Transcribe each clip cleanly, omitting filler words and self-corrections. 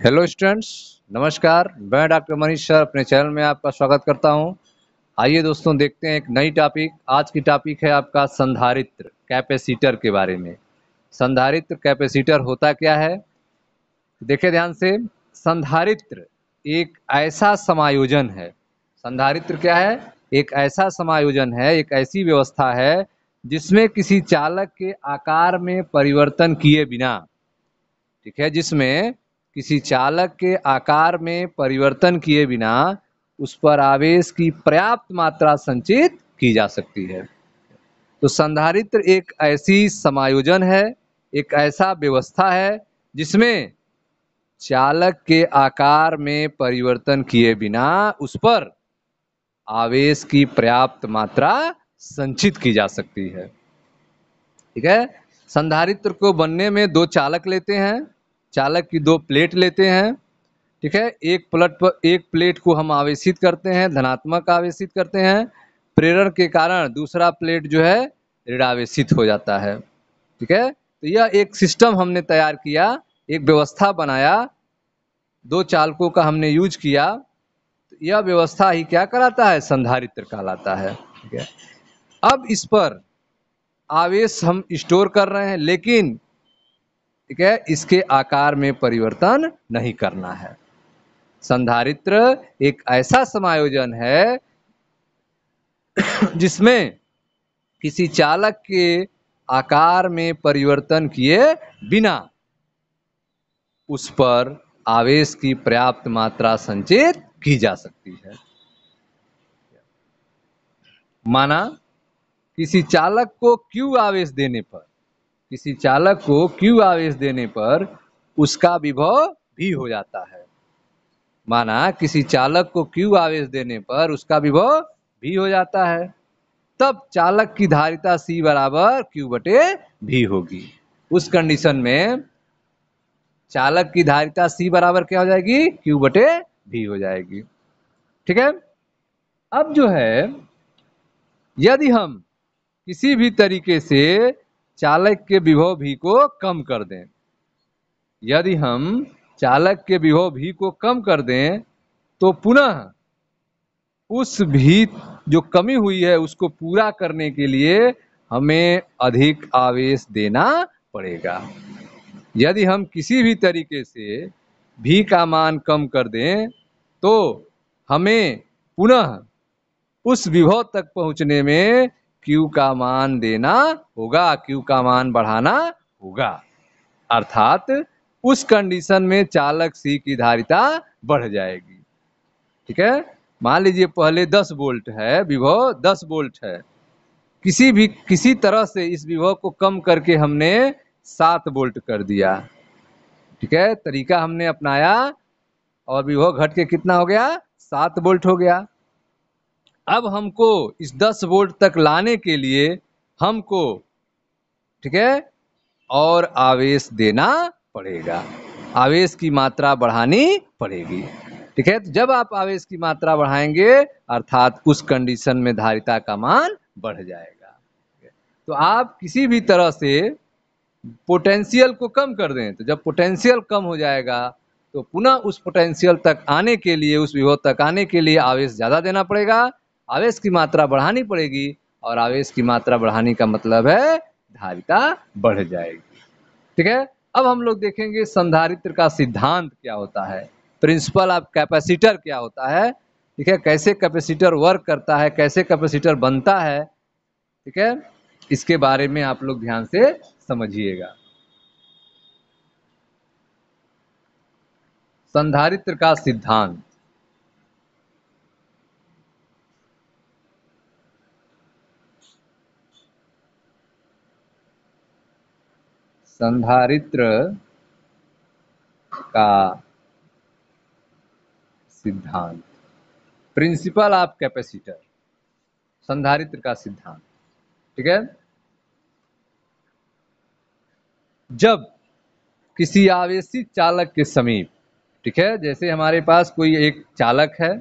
Hello students, नमस्कार। मैं doctor Manish sir अपने चैनल में आपका स्वागत करता हूं। आइए दोस्तों, देखते हैं एक नई टॉपिक। आज की टॉपिक है आपका संधारित्र कैपेसिटर के बारे में। संधारित्र कैपेसिटर होता क्या है, देखिए ध्यान से। संधारित्र एक ऐसा समायोजन है। संधारित्र क्या है? एक ऐसा समायोजन है, एक ऐसी व्यवस्था है जिसमें किसी चालक के आकार में परिवर्तन किए बिना, ठीक है, जिसमें किसी चालक के आकार में परिवर्तन किए बिना उस पर आवेश की पर्याप्त मात्रा संचित की जा सकती है। तो संधारित्र एक ऐसी समायोजन है, एक ऐसा व्यवस्था है जिसमें चालक के आकार में परिवर्तन किए बिना उस पर आवेश की पर्याप्त मात्रा संचित की जा सकती है। ठीक है। संधारित्र को बनने में दो चालक लेते हैं, चालक की दो प्लेट लेते हैं। ठीक है। एक प्लेट को हम आवेशित करते हैं, धनात्मक आवेशित करते हैं। प्रेरण के कारण दूसरा प्लेट जो है ऋणावेशित हो जाता है। ठीक है। तो यह एक सिस्टम हमने तैयार किया, एक व्यवस्था बनाया, दो चालकों का हमने यूज किया। तो यह व्यवस्था ही क्या कहलाता है? संधारित्र कहलाता है। ठीक है। अब इस पर आवेश हम स्टोर कर रहे हैं, लेकिन ठीक है, इसके आकार में परिवर्तन नहीं करना है। संधारित्र एक ऐसा समायोजन है जिसमें किसी चालक के आकार में परिवर्तन किए बिना उस पर आवेश की पर्याप्त मात्रा संचित की जा सकती है। माना किसी चालक को Q आवेश देने पर, किसी चालक को Q आवेश देने पर उसका विभव भी हो जाता है। माना किसी चालक को Q आवेश देने पर उसका विभव भी हो जाता है, तब चालक की धारिता C बराबर Q बटे V होगी। उस कंडीशन में चालक की धारिता C बराबर क्या हो जाएगी? Q बटे V हो जाएगी। ठीक है। अब जो है, यदि हम किसी भी तरीके से चालक के विभव V को कम कर दें, यदि हम चालक के विभव V को कम कर दें, तो पुनः उस भी जो कमी हुई है उसको पूरा करने के लिए हमें अधिक आवेश देना पड़ेगा। यदि हम किसी भी तरीके से V का मान कम कर दें, तो हमें पुनः उस विभव तक पहुंचने में Q का मान देना होगा, Q का मान बढ़ाना होगा। अर्थात उस कंडीशन में चालक C की धारिता बढ़ जाएगी। ठीक है। मान लीजिए पहले 10 वोल्ट है, विभव 10 वोल्ट है, किसी तरह से इस विभव को कम करके हमने 7 वोल्ट कर दिया। ठीक है, तरीका हमने अपनाया और विभव घट के कितना हो गया? 7 वोल्ट हो गया। अब हमको इस 10 वोल्ट तक लाने के लिए हमको, ठीक है, और आवेश देना पड़ेगा, आवेश की मात्रा बढ़ानी पड़ेगी। ठीक है। तो जब आप आवेश की मात्रा बढ़ाएंगे, अर्थात उस कंडीशन में धारिता का मान बढ़ जाएगा। तो आप किसी भी तरह से पोटेंशियल को कम कर दें, तो जब पोटेंशियल कम हो जाएगा तो पुनः उस पोटेंशियल तक आने के लिए, उस विभव तक आने के लिए आवेश ज़्यादा देना पड़ेगा, आवेश की मात्रा बढ़ानी पड़ेगी, और आवेश की मात्रा बढ़ाने का मतलब है धारिता बढ़ जाएगी। ठीक है। अब हम लोग देखेंगे संधारित्र का सिद्धांत क्या होता है, प्रिंसिपल ऑफ कैपेसिटर क्या होता है। ठीक है, कैसे कैपेसिटर वर्क करता है, कैसे कैपेसिटर बनता है। ठीक है, इसके बारे में आप लोग ध्यान से समझिएगा। संधारित्र का सिद्धांत। संधारित्र का सिद्धांत, प्रिंसिपल ऑफ कैपेसिटर, संधारित्र का सिद्धांत। ठीक है। जब किसी आवेशित चालक के समीप, ठीक है, जैसे हमारे पास कोई एक चालक है,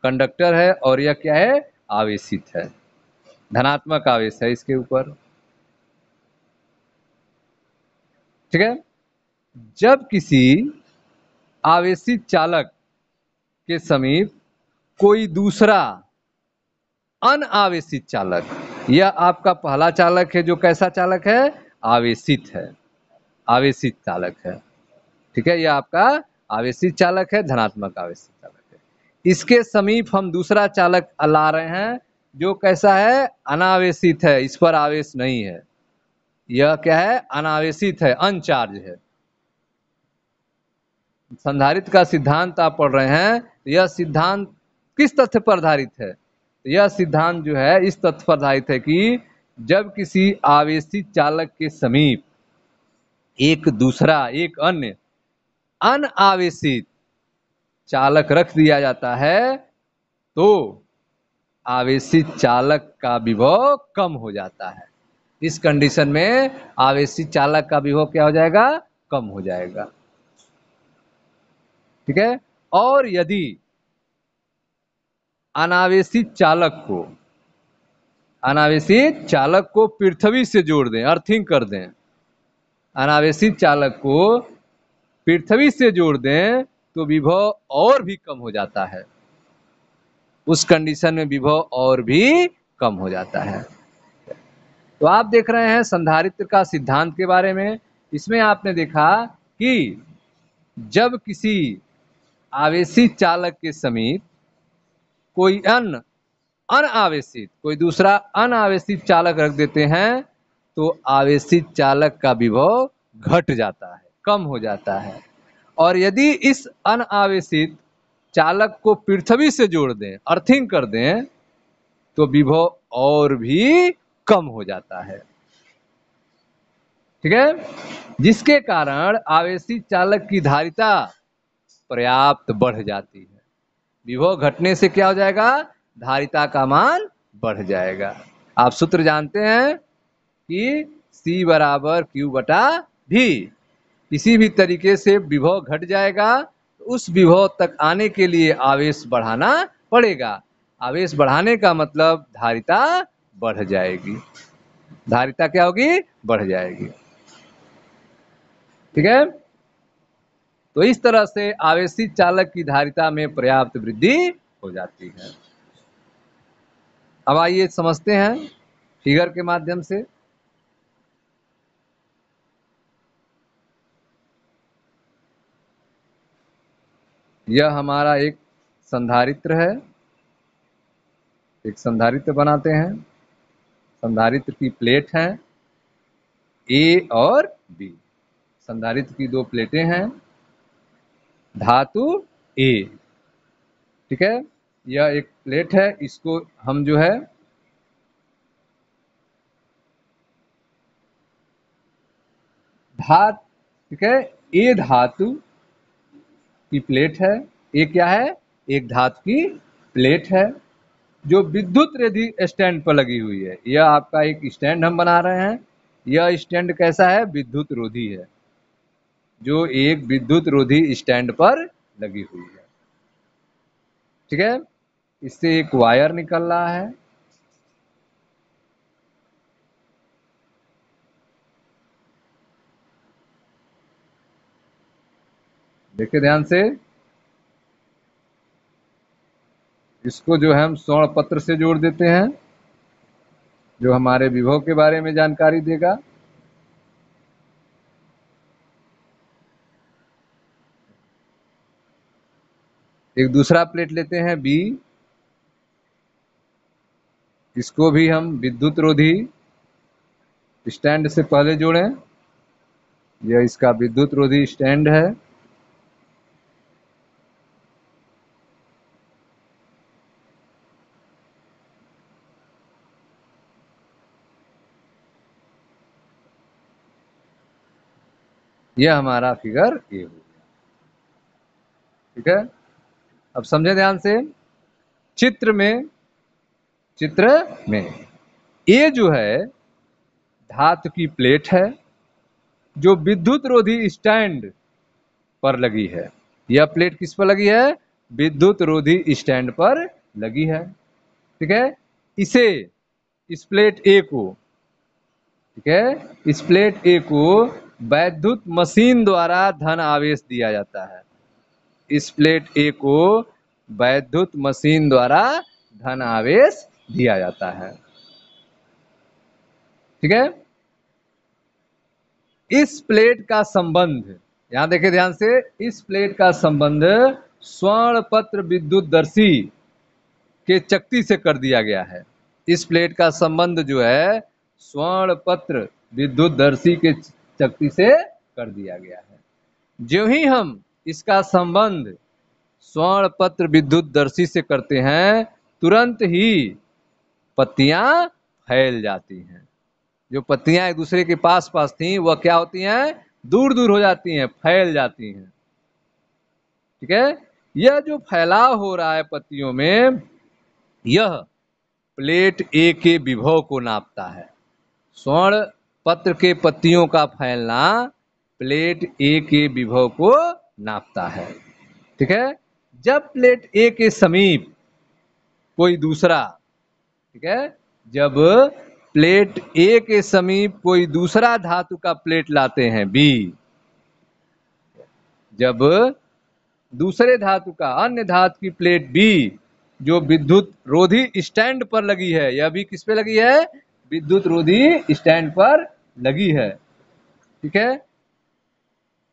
कंडक्टर है, और यह क्या है? आवेशित है, धनात्मक आवेश है इसके ऊपर। ठीक है। जब किसी आवेशित चालक के समीप कोई दूसरा अनावेशित चालक, यह आपका पहला चालक है जो कैसा चालक है, आवेशित है, आवेशित चालक है, ठीक है, यह आपका आवेशित चालक है, धनात्मक आवेशित चालक है। इसके समीप हम दूसरा चालक ला रहे हैं जो कैसा है, अनावेशित है, इस पर आवेश नहीं है, यह क्या है, अनावेशित है, अनचार्ज है। संधारित्र का सिद्धांत आप पढ़ रहे हैं, यह सिद्धांत किस तथ्य पर आधारित है, यह सिद्धांत जो है इस तथ्य पर आधारित है कि जब किसी आवेशित चालक के समीप एक दूसरा, एक अन्य अनावेशित चालक रख दिया जाता है तो आवेशित चालक का विभव कम हो जाता है। इस कंडीशन में आवेशित चालक का विभव क्या हो जाएगा, कम हो जाएगा, ठीक है। और यदि अनावेशित चालक को पृथ्वी से जोड़ दें, अर्थिंग कर दें, अनावेशित चालक को पृथ्वी से जोड़ दें तो विभव और भी कम हो जाता है, उस कंडीशन में विभव और भी कम हो जाता है। तो आप देख रहे हैं संधारित्र का सिद्धांत के बारे में। इसमें आपने देखा कि जब किसी आवेशित चालक के समीप कोई अनावेशित, कोई दूसरा अनावेशित चालक रख देते हैं तो आवेशित चालक का विभव घट जाता है, कम हो जाता है। और यदि इस अनावेशित चालक को पृथ्वी से जोड़ दें, अर्थिंग कर दें, तो विभव और भी कम हो जाता है, ठीक है, जिसके कारण आवेशित चालक की धारिता पर्याप्त बढ़ जाती है। विभव घटने से क्या हो जाएगा, धारिता का मान बढ़ जाएगा। आप सूत्र जानते हैं कि C बराबर Q बटा V, किसी भी तरीके से विभव घट जाएगा तो उस विभव तक आने के लिए आवेश बढ़ाना पड़ेगा। आवेश बढ़ाने का मतलब धारिता बढ़ जाएगी, धारिता क्या होगी, बढ़ जाएगी, ठीक है। तो इस तरह से आवेशित चालक की धारिता में पर्याप्त वृद्धि हो जाती है। अब आइए समझते हैं फिगर के माध्यम से। यह हमारा एक संधारित्र है, एक संधारित्र बनाते हैं। संधारित्र की प्लेट है A और B, संधारित्र की दो प्लेटें हैं, धातु A, ठीक है। यह एक प्लेट है, इसको हम जो है ठीक है, A धातु की प्लेट है। ये क्या है, एक धातु की प्लेट है जो विद्युत रोधी स्टैंड पर लगी हुई है। यह आपका एक स्टैंड हम बना रहे हैं। यह स्टैंड कैसा है, विद्युत रोधी है, जो एक विद्युत रोधी स्टैंड पर लगी हुई है, ठीक है। इससे एक वायर निकल रहा है, देखिए ध्यान से। इसको जो है हम स्वर्ण पत्र से जोड़ देते हैं, जो हमारे विभव के बारे में जानकारी देगा। एक दूसरा प्लेट लेते हैं B, इसको भी हम विद्युत रोधी स्टैंड से पहले जोड़ें। यह इसका विद्युत रोधी स्टैंड है, यह हमारा फिगर A हो गया, ठीक है। अब समझे ध्यान से। चित्र में ये जो है धातु की प्लेट है जो विद्युत रोधी स्टैंड पर लगी है। यह प्लेट किस पर लगी है, विद्युत रोधी स्टैंड पर लगी है, ठीक है। इसे, इस प्लेट A को, ठीक है, इस प्लेट A को वैद्युत मशीन द्वारा धन आवेश दिया जाता है। इस प्लेट ए को वैद्युत मशीन द्वारा धन आवेश दिया जाता है। ठीक है, इस प्लेट का संबंध, यहां देखिए ध्यान से, इस प्लेट का संबंध स्वर्ण पत्र विद्युतदर्शी के चक्ति से कर दिया गया है। इस प्लेट का संबंध जो है स्वर्ण पत्र विद्युतदर्शी के चक्ति से कर दिया गया है। जो ही हम इसका संबंध स्वर्ण पत्र विद्युतदर्शी से करते हैं, तुरंत ही पत्तियां फैल जाती हैं। जो पत्तियां एक दूसरे के पास पास थी वह क्या होती हैं, दूर दूर हो जाती हैं, फैल जाती हैं। ठीक है, यह जो फैलाव हो रहा है पत्तियों में, यह प्लेट ए के विभव को नापता है। स्वर्ण पत्र के पत्तियों का फैलना प्लेट ए के विभव को नापता है। ठीक है, जब प्लेट ए के समीप कोई दूसरा, ठीक है, जब प्लेट ए के समीप कोई दूसरा धातु का प्लेट लाते हैं बी, जब दूसरे धातु का, अन्य धातु की प्लेट बी जो विद्युत रोधी स्टैंड पर लगी है, यह भी किस पे लगी है, विद्युत रोधी स्टैंड पर लगी है। ठीक है,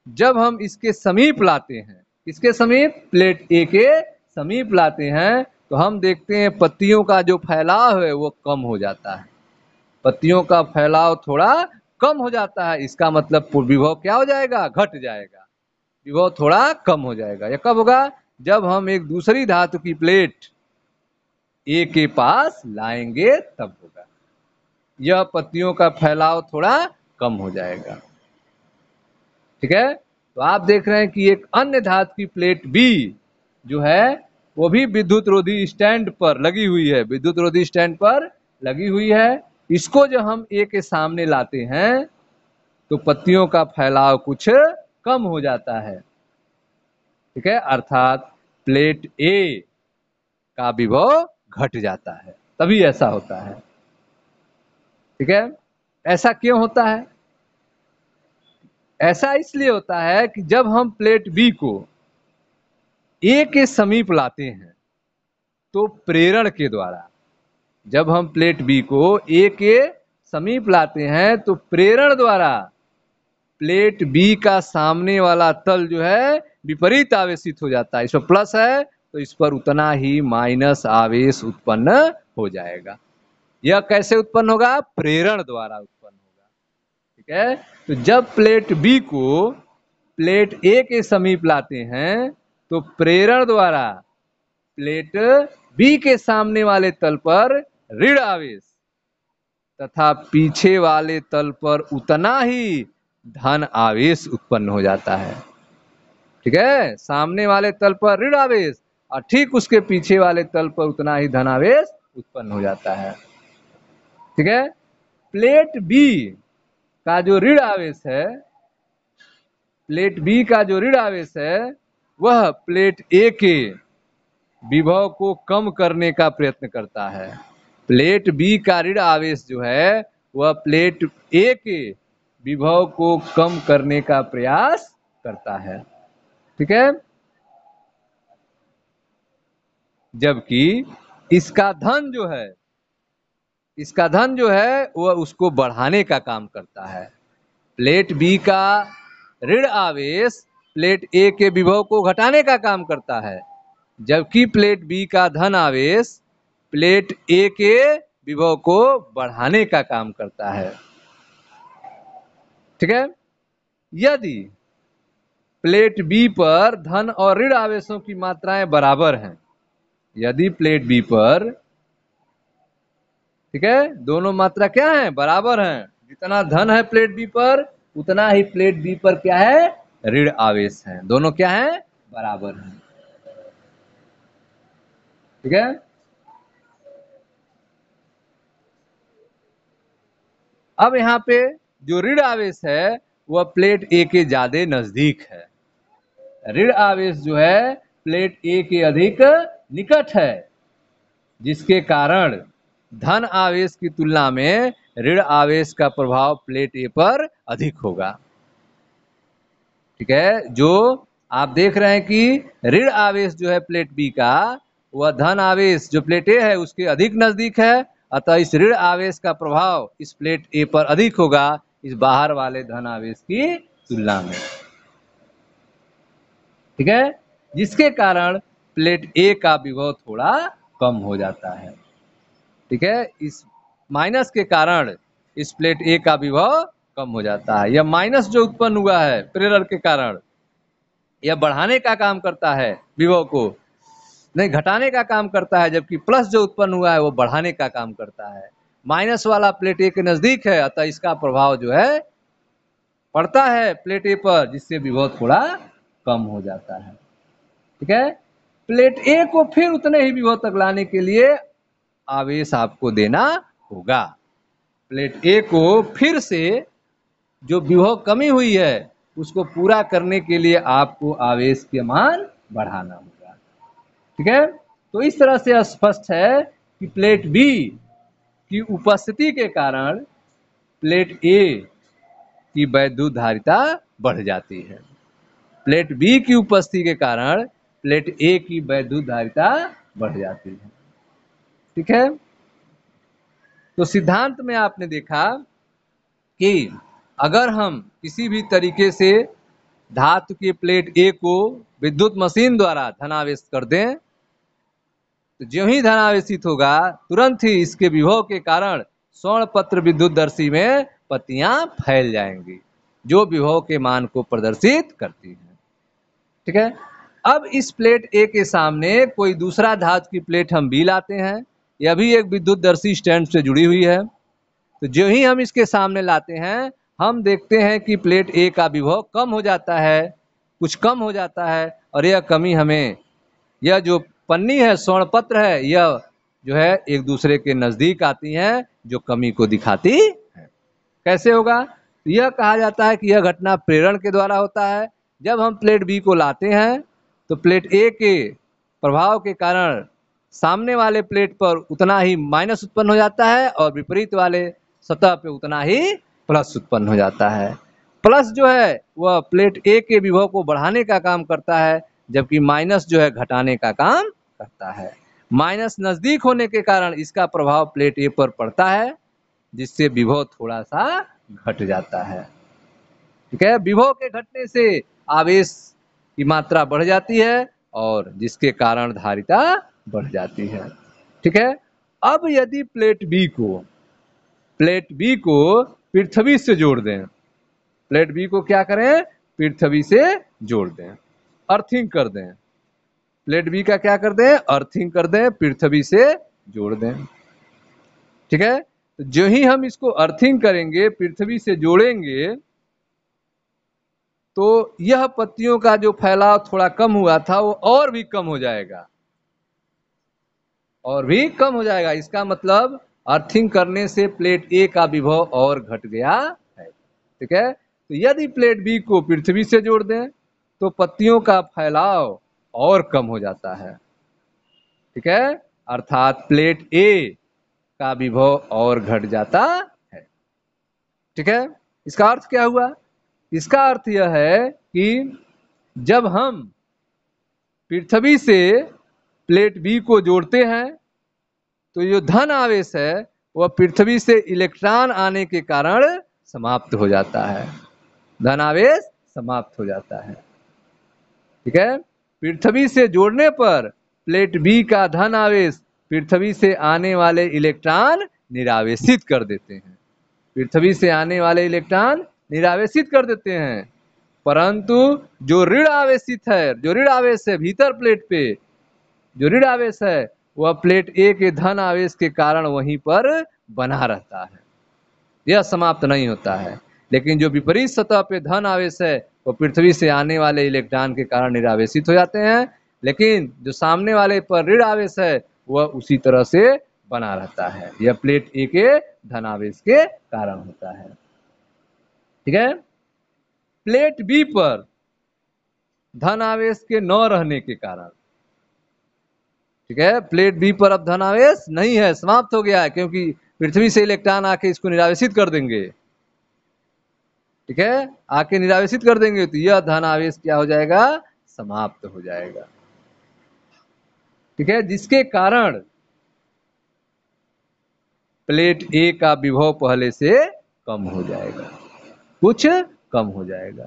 जब हम इसके समीप लाते हैं, इसके समीप, प्लेट ए के समीप लाते हैं, तो हम देखते हैं पत्तियों का जो फैलाव है वो कम हो जाता है। पत्तियों का फैलाव थोड़ा कम हो जाता है, इसका मतलब विभव क्या हो जाएगा, घट जाएगा, विभव थोड़ा कम हो जाएगा। यह कब होगा, जब हम एक दूसरी धातु की प्लेट ए के पास लाएंगे तब होगा, यह पत्तियों का फैलाव थोड़ा कम हो जाएगा। ठीक है, तो आप देख रहे हैं कि एक अन्य धातु की प्लेट बी जो है वो भी विद्युत रोधी स्टैंड पर लगी हुई है, विद्युत रोधी स्टैंड पर लगी हुई है। इसको जब हम ए के सामने लाते हैं तो पत्तियों का फैलाव कुछ कम हो जाता है। ठीक है, अर्थात प्लेट ए का विभव घट जाता है, तभी ऐसा होता है। ठीक है, ऐसा क्यों होता है, ऐसा इसलिए होता है कि जब हम प्लेट बी को ए के समीप लाते हैं तो प्रेरण के द्वारा, जब हम प्लेट बी को ए के समीप लाते हैं तो प्रेरण द्वारा प्लेट बी का सामने वाला तल जो है विपरीत आवेशित हो जाता है। इस पर प्लस है तो इस पर उतना ही माइनस आवेश उत्पन्न हो जाएगा। यह कैसे उत्पन्न होगा, प्रेरण द्वारा उत्पन्न होगा। ठीक है, तो जब प्लेट बी को प्लेट ए के समीप लाते हैं तो प्रेरण द्वारा प्लेट बी के सामने वाले तल पर ऋण आवेश तथा पीछे वाले तल पर उतना ही धन आवेश उत्पन्न हो जाता है। ठीक है, सामने वाले तल पर ऋण आवेश और ठीक उसके पीछे वाले तल पर उतना ही धन आवेश उत्पन्न हो जाता है। ठीक है, प्लेट बी का जो ऋण आवेश है, प्लेट बी का जो ऋण आवेश है वह प्लेट ए के विभव को कम करने का प्रयत्न करता है। प्लेट बी का ऋण आवेश जो है वह प्लेट ए के विभव को कम करने का प्रयास करता है। ठीक है, जबकि इसका धन जो है, इसका धन जो है वह उसको बढ़ाने का काम करता है। प्लेट बी का ऋण आवेश प्लेट ए के विभव को घटाने का काम करता है, जबकि प्लेट बी का धन आवेश प्लेट ए के विभव को बढ़ाने का काम करता है। ठीक है, यदि प्लेट बी पर धन और ऋण आवेशों की मात्राएं बराबर हैं, यदि प्लेट बी पर, ठीक है, दोनों मात्रा क्या है, बराबर हैं, जितना धन है प्लेट बी पर उतना ही प्लेट बी पर क्या है, ऋण आवेश है, दोनों क्या है, बराबर हैं। ठीक है, अब यहाँ पे जो ऋण आवेश है वह प्लेट ए के ज्यादा नजदीक है, ऋण आवेश जो है प्लेट ए के अधिक निकट है, जिसके कारण धन आवेश की तुलना में ऋण आवेश का प्रभाव प्लेट ए पर अधिक होगा। ठीक है, जो आप देख रहे हैं कि ऋण आवेश जो है प्लेट बी का, वह धन आवेश जो प्लेट ए है उसके अधिक नजदीक है, अतः इस ऋण आवेश का प्रभाव इस प्लेट ए पर अधिक होगा इस बाहर वाले धन आवेश की तुलना में। ठीक है, जिसके कारण प्लेट ए का विभव थोड़ा कम हो जाता है। ठीक है, इस माइनस के कारण इस प्लेट ए का विभव कम हो जाता है। यह माइनस जो उत्पन्न हुआ है प्रेरण के कारण, यह बढ़ाने का काम करता है विभव को, नहीं घटाने का काम करता है, जबकि प्लस जो उत्पन्न हुआ है वो बढ़ाने का काम करता है। माइनस वाला प्लेट ए के नजदीक है, अतः इसका प्रभाव जो है पड़ता है प्लेट ए पर, जिससे विभव थोड़ा कम हो जाता है। ठीक है, प्लेट ए को फिर उतने ही विभव तक लाने के लिए आवेश आपको देना होगा। प्लेट ए को फिर से जो विभव कमी हुई है उसको पूरा करने के लिए आपको आवेश के मान बढ़ाना होगा। ठीक है, तो इस तरह से स्पष्ट है कि प्लेट बी की उपस्थिति के कारण प्लेट ए की वैद्युत धारिता बढ़ जाती है। प्लेट बी की उपस्थिति के कारण प्लेट ए की वैद्युत धारिता बढ़ जाती है। ठीक है, तो सिद्धांत में आपने देखा कि अगर हम किसी भी तरीके से धातु की प्लेट ए को विद्युत मशीन द्वारा धनावेश कर दें, तो जो ही धनावेशित होगा तुरंत ही इसके विभव के कारण स्वर्ण पत्र विद्युतदर्शी में पत्तियां फैल जाएंगी, जो विभव के मान को प्रदर्शित करती है। ठीक है, अब इस प्लेट ए के सामने कोई दूसरा धातु की प्लेट हम बी लाते हैं, यह भी एक विद्युतदर्शी स्टैंड से जुड़ी हुई है। तो जो ही हम इसके सामने लाते हैं, हम देखते हैं कि प्लेट ए का विभव कम हो जाता है, कुछ कम हो जाता है, और यह कमी हमें, यह जो पन्नी है स्वर्ण पत्र है, यह जो है एक दूसरे के नजदीक आती हैं, जो कमी को दिखाती है। कैसे होगा? यह कहा जाता है कि यह घटना प्रेरण के द्वारा होता है। जब हम प्लेट बी को लाते हैं तो प्लेट ए के प्रभाव के कारण सामने वाले प्लेट पर उतना ही माइनस उत्पन्न हो जाता है और विपरीत वाले सतह पे उतना ही प्लस उत्पन्न हो जाता है। प्लस जो है वह प्लेट ए के विभव को बढ़ाने का काम करता है, जबकि माइनस जो है घटाने का काम करता है। माइनस नजदीक होने के कारण इसका प्रभाव प्लेट ए पर पड़ता है, जिससे विभव थोड़ा सा घट जाता है। ठीक है, विभव के घटने से आवेश की मात्रा बढ़ जाती है और जिसके कारण धारिता बढ़ जाती है। ठीक है, अब यदि प्लेट बी को पृथ्वी से जोड़ दें, प्लेट बी को क्या करें? पृथ्वी से जोड़ दें, अर्थिंग कर दें। प्लेट बी का क्या कर दें? अर्थिंग कर दें, पृथ्वी से जोड़ दें। ठीक है, तो जो ही हम इसको अर्थिंग करेंगे, पृथ्वी से जोड़ेंगे, तो यह पत्तियों का जो फैलाव थोड़ा कम हुआ था वो और भी कम हो जाएगा, और भी कम हो जाएगा। इसका मतलब अर्थिंग करने से प्लेट ए का विभव और घट गया है। ठीक है, तो यदि प्लेट बी को पृथ्वी से जोड़ दें तो पत्तियों का फैलाव और कम हो जाता है। ठीक है, अर्थात प्लेट ए का विभव और घट जाता है। ठीक है, इसका अर्थ क्या हुआ? इसका अर्थ यह है कि जब हम पृथ्वी से प्लेट बी को जोड़ते हैं तो जो धन आवेश है वह पृथ्वी से इलेक्ट्रॉन आने के कारण समाप्त हो जाता है, धन आवेश समाप्त हो जाता है। ठीक है, पृथ्वी से जोड़ने पर प्लेट बी का धन आवेश पृथ्वी से आने वाले इलेक्ट्रॉन निरावेशित कर देते हैं, पृथ्वी से आने वाले इलेक्ट्रॉन निरावेशित कर देते हैं। परंतु जो ऋण आवेशित है, जो ऋण आवेश है भीतर प्लेट पे, जो ऋण आवेश है वह प्लेट ए के धन आवेश के कारण वहीं पर बना रहता है, यह समाप्त नहीं होता है। लेकिन जो विपरीत सतह पे धन आवेश है वो पृथ्वी से आने वाले इलेक्ट्रॉन के कारण निरावेशित हो जाते हैं, लेकिन जो सामने वाले पर ऋण आवेश है वह उसी तरह से बना रहता है। यह प्लेट ए के धन आवेश के कारण होता है। ठीक है, प्लेट बी पर धन आवेश के न रहने के कारण, ठीक है, प्लेट बी पर अब धन आवेश नहीं है, समाप्त हो गया है, क्योंकि पृथ्वी से इलेक्ट्रॉन आके इसको निरावेशित कर देंगे। ठीक है, आके निरावेशित कर देंगे तो यह धन आवेश क्या हो जाएगा? समाप्त हो जाएगा। ठीक है, जिसके कारण प्लेट ए का विभव पहले से कम हो जाएगा, कुछ कम हो जाएगा।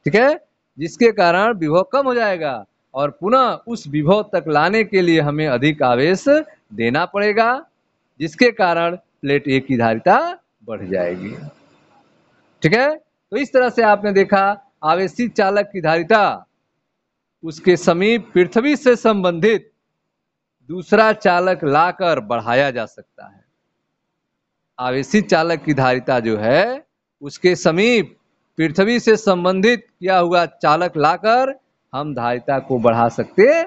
ठीक है, जिसके कारण विभव कम हो जाएगा और पुनः उस विभव तक लाने के लिए हमें अधिक आवेश देना पड़ेगा, जिसके कारण प्लेट ए की धारिता बढ़ जाएगी। ठीक है, तो इस तरह से आपने देखा आवेशित चालक की धारिता उसके समीप पृथ्वी से संबंधित दूसरा चालक लाकर बढ़ाया जा सकता है। आवेशित चालक की धारिता जो है उसके समीप पृथ्वी से संबंधित किया हुआ चालक लाकर हम धारिता को बढ़ा सकते हैं।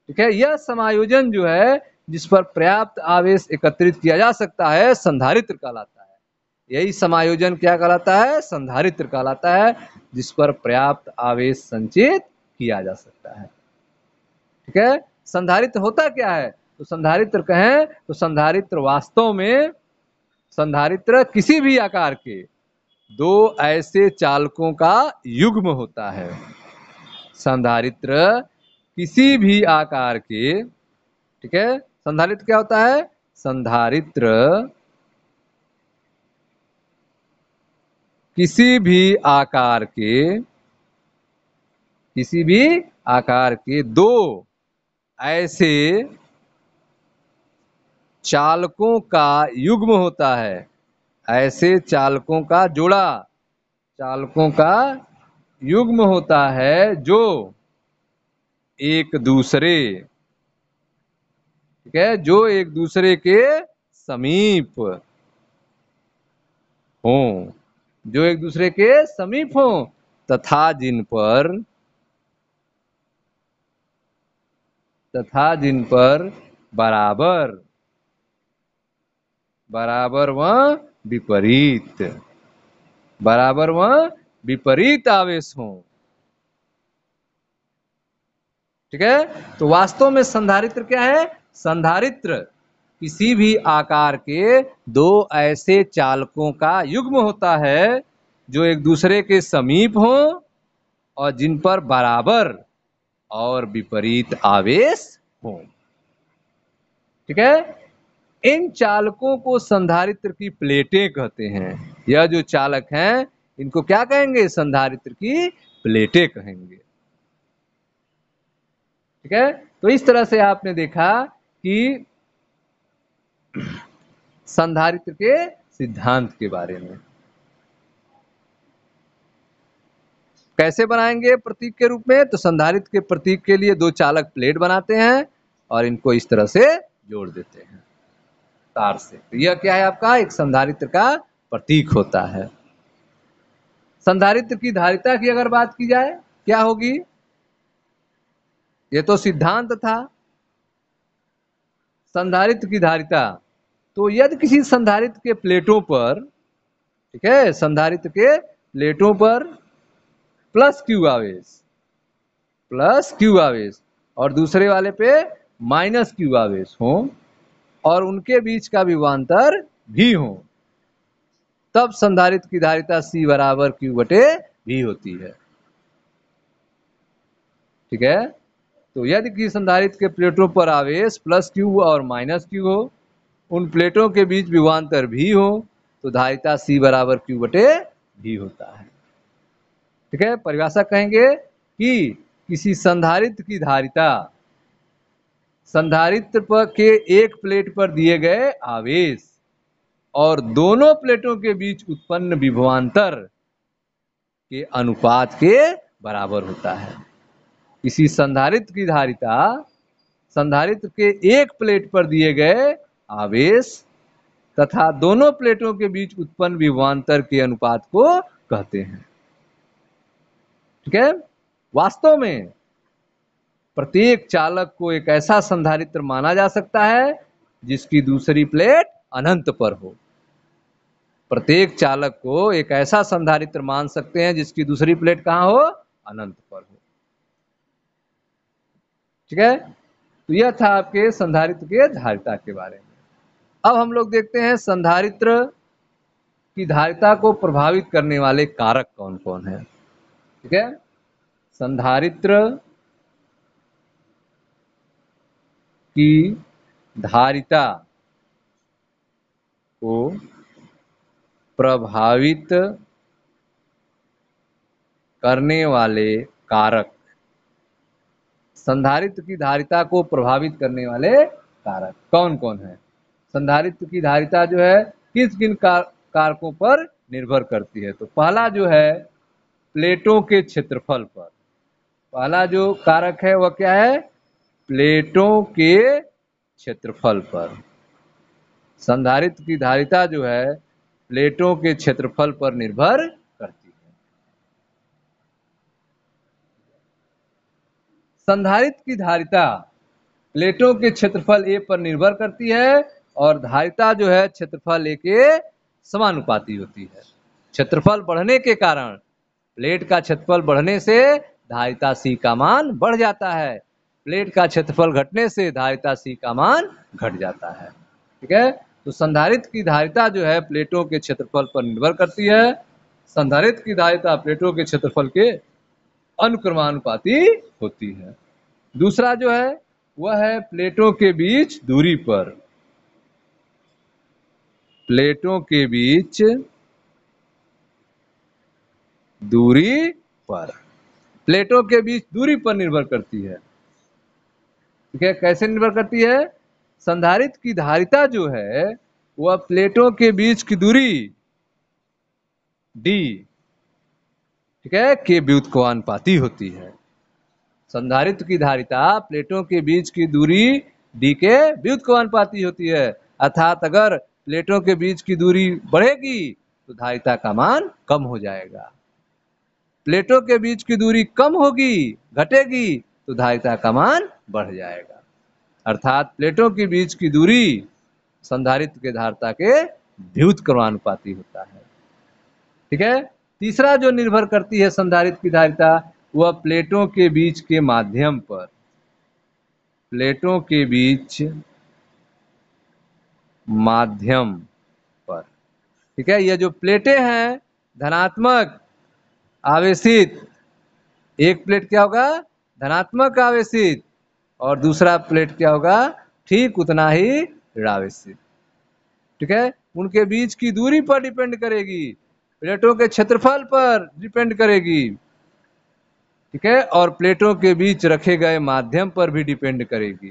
ठीक है, यह समायोजन जो है जिस पर पर्याप्त आवेश एकत्रित किया जा सकता है संधारित्र कहलाता है। यही समायोजन क्या कहलाता है? संधारित्र कहलाता है, जिस पर पर्याप्त आवेश संचित किया जा सकता है। ठीक है, संधारित्र होता क्या है? तो संधारित्र कहें तो संधारित्र वास्तव में संधारित्र किसी भी आकार के दो ऐसे चालकों का युग्म होता है। संधारित्र किसी भी आकार के, ठीक है, संधारित्र क्या होता है? संधारित्र किसी भी आकार के दो ऐसे चालकों का युग्म होता है, ऐसे चालकों का जोड़ा, चालकों का युग्म होता है जो एक दूसरे, ठीक है, जो एक दूसरे के समीप हों, जो एक दूसरे के समीप हों तथा जिन पर बराबर व विपरीत आवेश हो। ठीक है, तो वास्तव में संधारित्र क्या है? संधारित्र किसी भी आकार के दो ऐसे चालकों का युग्म होता है जो एक दूसरे के समीप हो और जिन पर बराबर और विपरीत आवेश हो। ठीक है, इन चालकों को संधारित्र की प्लेटें कहते हैं। यह जो चालक हैं इनको क्या कहेंगे? संधारित्र की प्लेटें कहेंगे। ठीक है, तो इस तरह से आपने देखा कि संधारित्र के सिद्धांत के बारे में। कैसे बनाएंगे प्रतीक के रूप में? तो संधारित्र के प्रतीक के लिए दो चालक प्लेट बनाते हैं और इनको इस तरह से जोड़ देते हैं तार से। तो यह क्या है? आपका एक संधारित्र का प्रतीक होता है। संधारित्र की धारिता की अगर बात की जाए क्या होगी? ये तो सिद्धांत था। संधारित्र की धारिता, तो यदि किसी संधारित्र के प्लेटों पर, ठीक है, संधारित्र के प्लेटों पर प्लस क्यू आवेश और दूसरे वाले पे माइनस क्यू आवेश हो और उनके बीच का विभवांतर भी हो, तब संधारित्र की धारिता C बराबर Q बटे V होती है। ठीक है, तो यदि किसी संधारित्र के प्लेटों पर आवेश प्लस Q और माइनस Q हो, उन प्लेटों के बीच विभवांतर भी हो, तो धारिता C बराबर Q बटे V होता है। ठीक है, परिभाषा कहेंगे कि किसी संधारित्र की धारिता संधारित्र पर के एक प्लेट पर दिए गए आवेश और दोनों प्लेटों के बीच उत्पन्न विभवांतर के अनुपात के बराबर होता है। किसी संधारित्र की धारिता संधारित्र के एक प्लेट पर दिए गए आवेश तथा दोनों प्लेटों के बीच उत्पन्न विभवांतर के अनुपात को कहते हैं। ठीक है, वास्तव में प्रत्येक चालक को एक ऐसा संधारित्र माना जा सकता है जिसकी दूसरी प्लेट अनंत पर हो। प्रत्येक चालक को एक ऐसा संधारित्र मान सकते हैं जिसकी दूसरी प्लेट कहां हो? अनंत पर हो। ठीक है, तो यह था आपके संधारित्र के धारिता के बारे में। अब हम लोग देखते हैं संधारित्र की धारिता को प्रभावित करने वाले कारक कौन कौन हैं। ठीक है। संधारित्र की धारिता को प्रभावित करने वाले कारक। संधारित्र की धारिता को प्रभावित करने वाले कारक कौन कौन है? संधारित्र की धारिता जो है किस किन कारकों पर निर्भर करती है? तो पहला जो है प्लेटों के क्षेत्रफल पर। पहला जो कारक है वह क्या है? प्लेटों के क्षेत्रफल पर। संधारित्र की धारिता जो है प्लेटों के क्षेत्रफल पर निर्भर करती है। संधारित्र की धारिता प्लेटों के क्षेत्रफल ए पर निर्भर करती है और धारिता जो है क्षेत्रफल ए के समानुपाती होती है। क्षेत्रफल बढ़ने के कारण, प्लेट का क्षेत्रफल बढ़ने से धारिता सी का मान बढ़ जाता है, प्लेट का क्षेत्रफल घटने से धारिता सी का मान घट जाता है। ठीक है। तो संधारित्र की धारिता जो है प्लेटों के क्षेत्रफल पर निर्भर करती है। संधारित्र की धारिता प्लेटों के क्षेत्रफल के अनुक्रमानुपाती होती है। दूसरा जो है वह है प्लेटों के बीच दूरी पर। प्लेटों के बीच दूरी पर, प्लेटों के बीच दूरी पर निर्भर करती है। ठीक है। कैसे निर्भर करती है? संधारित्र की धारिता जो है वह प्लेटों के बीच की दूरी डी, ठीक है, के व्युत्क्रमानुपाती होती है। संधारित्र की धारिता प्लेटों के बीच की दूरी डी के व्युत्क्रमानुपाती होती है। अर्थात अगर प्लेटों के बीच की दूरी बढ़ेगी तो धारिता का मान कम हो जाएगा, प्लेटों के बीच की दूरी कम होगी, घटेगी, तो धारिता का मान बढ़ जाएगा। अर्थात प्लेटों के बीच की दूरी संधारित्र के धारिता के व्युत्क्रमानुपाती होता है। ठीक है। तीसरा जो निर्भर करती है संधारित्र की धारिता वह प्लेटों के बीच के माध्यम पर। प्लेटों के बीच माध्यम पर। ठीक है। ये जो प्लेटें हैं धनात्मक आवेशित, एक प्लेट क्या होगा? धनात्मक आवेशित, और दूसरा प्लेट क्या होगा? ठीक उतना ही ऋणावेशित। ठीक है। उनके बीच की दूरी पर डिपेंड करेगी, प्लेटों के क्षेत्रफल पर डिपेंड करेगी। ठीक है। और प्लेटों के बीच रखे गए माध्यम पर भी डिपेंड करेगी।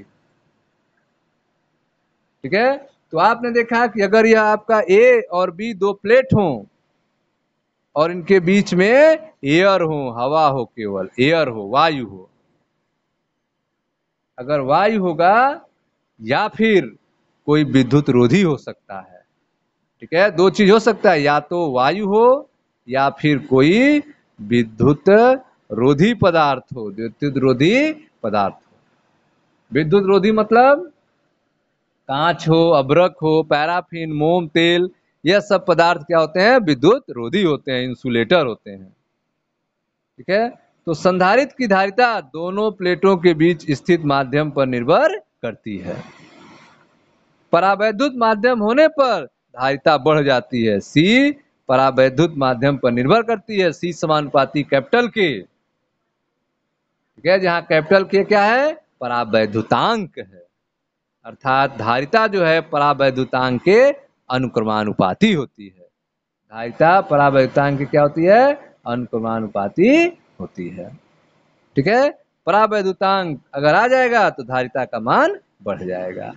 ठीक है। तो आपने देखा कि अगर यह आपका ए और बी दो प्लेट हों और इनके बीच में एयर हो, हवा हो, केवल एयर हो, वायु हो, अगर वायु होगा या फिर कोई विद्युत रोधी हो सकता है। ठीक है। दो चीज हो सकता है, या तो वायु हो या फिर कोई विद्युत रोधी पदार्थ हो, विद्युत रोधी पदार्थ हो। विद्युत रोधी मतलब कांच हो, अभ्रक हो, पैराफिन, मोम, तेल, यह सब पदार्थ क्या होते हैं? विद्युत रोधी होते हैं, इंसुलेटर होते हैं। ठीक है। तो संधारित्र की धारिता दोनों प्लेटों के बीच स्थित माध्यम पर निर्भर करती है। परावैद्युत माध्यम होने पर धारिता बढ़ जाती है। सी परावैद्युत माध्यम पर निर्भर करती है, सी समानुपाती कैपिटल के। ठीक है। जहां कैपिटल के क्या है? परावैद्युतांक है। अर्थात धारिता जो है परावैद्युतांक के अनुक्रमानुपाती होती है। धारिता परावैद्युतांक की क्या होती है? अनुक्रमानुपाती होती है। ठीक है। परावैद्युतांक अगर आ जाएगा तो धारिता का मान बढ़ जाएगा।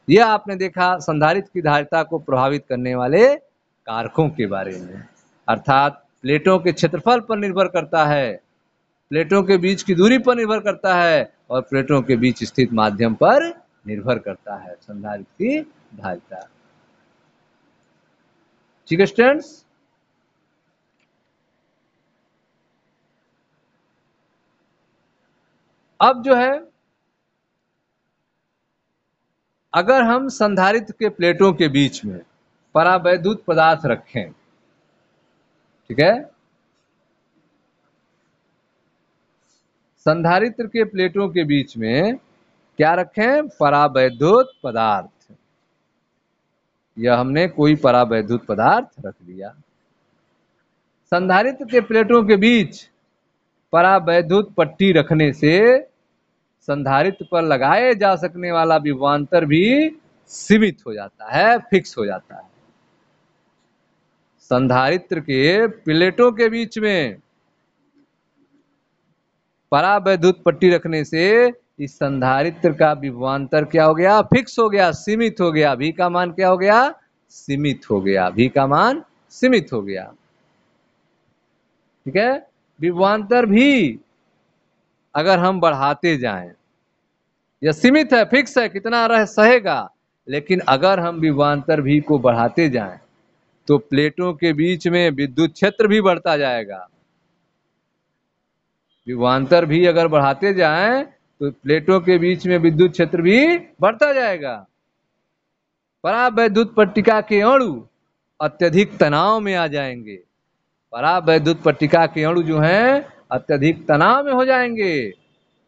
यह आपने देखा संधारित्र की धारिता को प्रभावित करने वाले कारकों के बारे में। अर्थात प्लेटों के क्षेत्रफल पर निर्भर करता है, प्लेटों के बीच की दूरी पर निर्भर करता है और प्लेटों के बीच स्थित माध्यम पर निर्भर करता है संधारित्र की धारिता। ठीक है स्टूडेंट्स। अब जो है अगर हम संधारित्र के प्लेटों के बीच में परावैद्युत पदार्थ रखें, ठीक है, संधारित्र के प्लेटों के बीच में क्या रखें? परावैद्युत पदार्थ। यह हमने कोई परावैद्युत पदार्थ रख दिया। संधारित्र के प्लेटों के बीच परावैद्युत पट्टी रखने से संधारित्र पर लगाए जा सकने वाला विभवांतर भी सीमित हो जाता है, फिक्स हो जाता है। संधारित्र के प्लेटों के बीच में परावैद्युत पट्टी रखने से इस संधारित्र का विभवांतर क्या हो गया? फिक्स हो गया, सीमित हो गया। V का मान क्या हो गया? सीमित हो गया। V का मान सीमित हो गया। ठीक है। विभवांतर भी अगर हम बढ़ाते जाएं, यह सीमित है, फिक्स है, कितना रह सहेगा, लेकिन अगर हम विभवांतर भी को बढ़ाते जाएं तो प्लेटों के बीच में विद्युत क्षेत्र भी बढ़ता जाएगा। विभवांतर भी अगर बढ़ाते जाएं तो प्लेटों के बीच में विद्युत क्षेत्र भी बढ़ता जाएगा। परावैद्युत पट्टिका के अणु अत्यधिक तनाव में आ जाएंगे। परावैद्युत पट्टिका के अणु जो हैं अत्यधिक तनाव में हो जाएंगे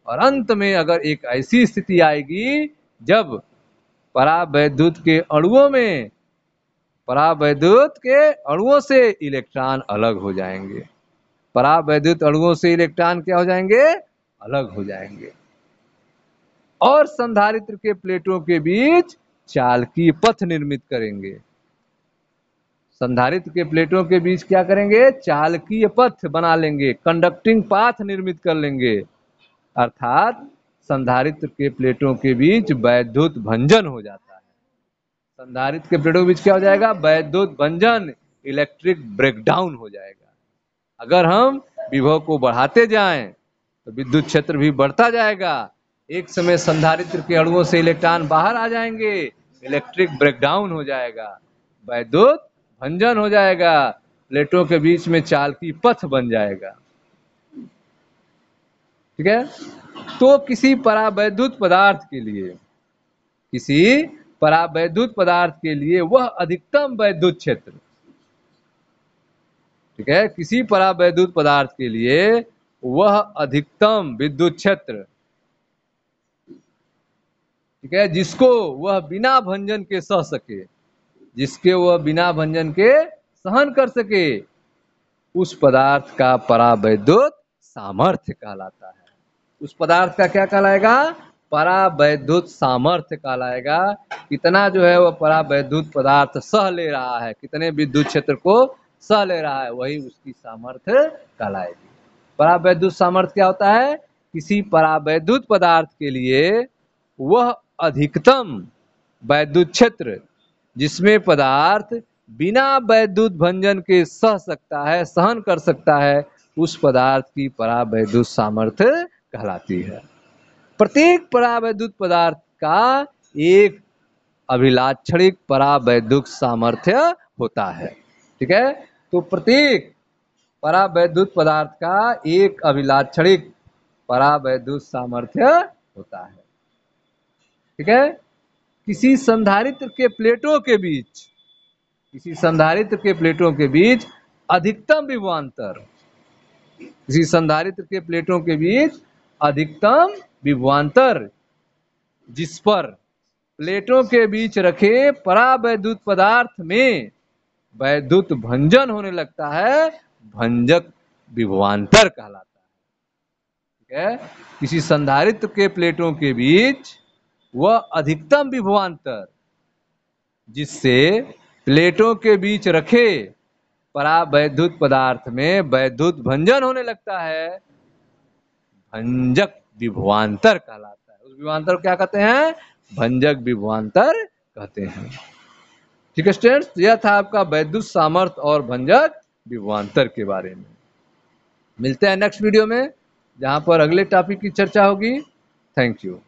और अंत में अगर एक ऐसी स्थिति आएगी जब परावैद्युत के अणुओं से इलेक्ट्रॉन अलग हो जाएंगे। परावैद्युत अणुओं से इलेक्ट्रॉन क्या हो जाएंगे? अलग हो जाएंगे और संधारित्र के प्लेटों के बीच चालकीय पथ निर्मित करेंगे। संधारित्र के प्लेटों के बीच क्या करेंगे? चालकीय पथ बना लेंगे, कंडक्टिंग पाथ निर्मित कर लेंगे, अर्थात संधारित्र के प्लेटों के बीच वैद्युत भंजन हो जाता है। संधारित्र के प्लेटों के बीच क्या हो जाएगा? वैद्युत भंजन, इलेक्ट्रिक ब्रेकडाउन हो जाएगा। अगर हम विभव को बढ़ाते जाएं तो विद्युत क्षेत्र भी बढ़ता जाएगा। एक समय संधारित्र के अणुओं से इलेक्ट्रॉन बाहर आ जाएंगे, इलेक्ट्रिक ब्रेकडाउन हो जाएगा, वैद्युत भंजन हो जाएगा, प्लेटों के बीच में चालकीय पथ बन जाएगा। ठीक है। तो किसी परावैद्युत पदार्थ के लिए वह अधिकतम वैद्युत क्षेत्र, ठीक है, किसी परावैद्युत पदार्थ के लिए वह अधिकतम विद्युत क्षेत्र, ठीक है, जिसको वह बिना भंजन के सह सके, जिसके वह बिना भंजन के सहन कर सके, उस पदार्थ का परावैद्युत सामर्थ्य कहलाता है। उस पदार्थ का क्या कहलाएगा? परावैद्युत सामर्थ्य कहलाएगा। कितना जो है वह परावैद्युत पदार्थ सह ले रहा है, कितने विद्युत क्षेत्र को सह ले रहा है, वही उसकी सामर्थ्य कहलाएगी। परावैद्युत सामर्थ्य क्या होता है? किसी परावैद्युत पदार्थ के लिए वह अधिकतम वैद्युत क्षेत्र जिसमें पदार्थ बिना वैद्युत भंजन के सह सकता है, सहन कर सकता है, उस पदार्थ की परावैद्युत सामर्थ्य कहलाती है। प्रत्येक परावैद्युत पदार्थ का एक अभिलाक्षणिक परावैद्युत सामर्थ्य होता है। ठीक है। तो प्रत्येक परावैद्युत पदार्थ का एक अभिलाक्षणिक परावैद्युत सामर्थ्य होता है। ठीक है। किसी संधारित्र के प्लेटों के बीच अधिकतम विभवांतर, किसी संधारित्र के प्लेटों के बीच अधिकतम विभवांतर जिस पर प्लेटों के बीच रखे परावैद्युत पदार्थ में वैद्युत भंजन होने लगता है, भंजक विभवांतर कहलाता है। ठीक है। किसी संधारित्र के प्लेटों के बीच वह अधिकतम विभवांतर जिससे प्लेटों के बीच रखे परावैद्युत पदार्थ में वैद्युत भंजन होने लगता है, भंजक विभवांतर कहलाता है। उस विभवांतर को क्या कहते हैं? भंजक विभवांतर कहते हैं। ठीक है स्टूडेंट्स, यह था आपका वैद्युत सामर्थ्य और भंजक विभवांतर के बारे में। मिलते हैं नेक्स्ट वीडियो में जहां पर अगले टॉपिक की चर्चा होगी। Thank you.